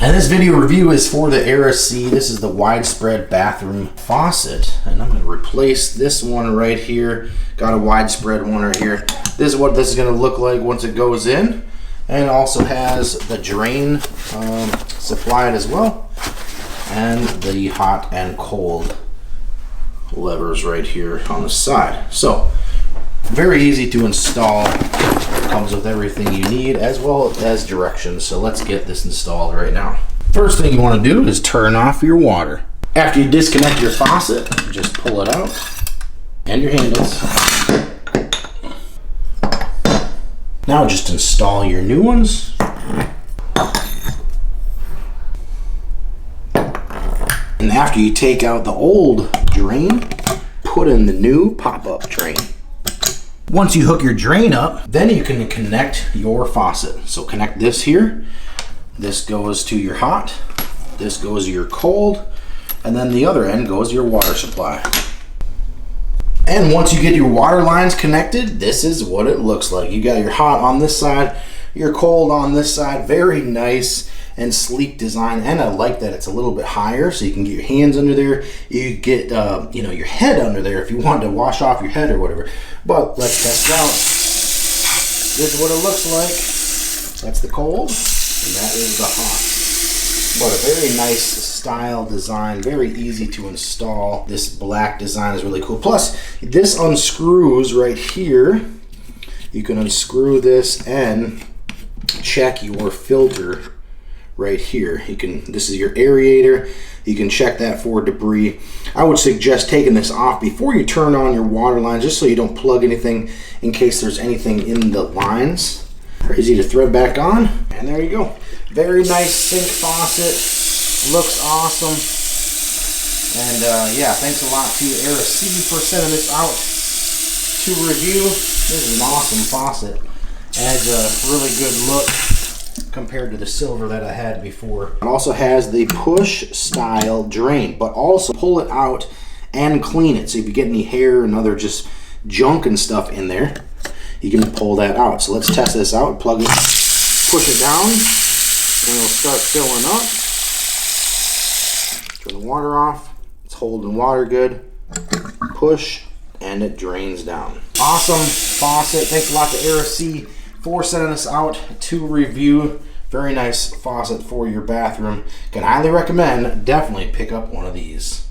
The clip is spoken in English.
And this video review is for the Era C. This is the widespread bathroom faucet. And I'm going to replace this one right here. Got a widespread one right here. This is what this is going to look like once it goes in. And it also has the drain supplied as well. And the hot and cold levers right here on the side. So, very easy to install. Comes with everything you need as well as directions. So let's get this installed right now. First thing you want to do is turn off your water. After you disconnect your faucet, just pull it out and your handles. Now just install your new ones. And after you take out the old drain, put in the new pop-up drain. Once you hook your drain up, then you can connect your faucet. So connect this here. This goes to your hot. This goes to your cold. And then the other end goes to your water supply. And once you get your water lines connected, this is what it looks like. You got your hot on this side, your cold on this side. Very nice and sleek design, and I like that it's a little bit higher, so you can get your hands under there. You get your head under there if you want to wash off your head or whatever. But let's test it out. This is what it looks like. That's the cold, and that is the hot. But a very nice style design, very easy to install. This black design is really cool. Plus, this unscrews right here. You can unscrew this and check your filter right here. This is your aerator. You can check that for debris. I would suggest taking this off before you turn on your water lines, just so you don't plug anything in case there's anything in the lines. Easy to thread back on, and there you go. Very nice sink faucet. Looks awesome. And yeah, thanks a lot to Era C for sending this out to review. This is an awesome faucet. Adds a really good look compared to the silver that I had before. It also has the push style drain, but also pull it out and clean it. So if you get any hair and other just junk and stuff in there, you can pull that out. So let's test this out. Plug it, push it down, and it'll start filling up. Turn the water off. It's holding water good. Push, and it drains down. Awesome faucet. Thanks a lot to Era C for sending this out to review. Very nice faucet for your bathroom. Can highly recommend. Definitely pick up one of these.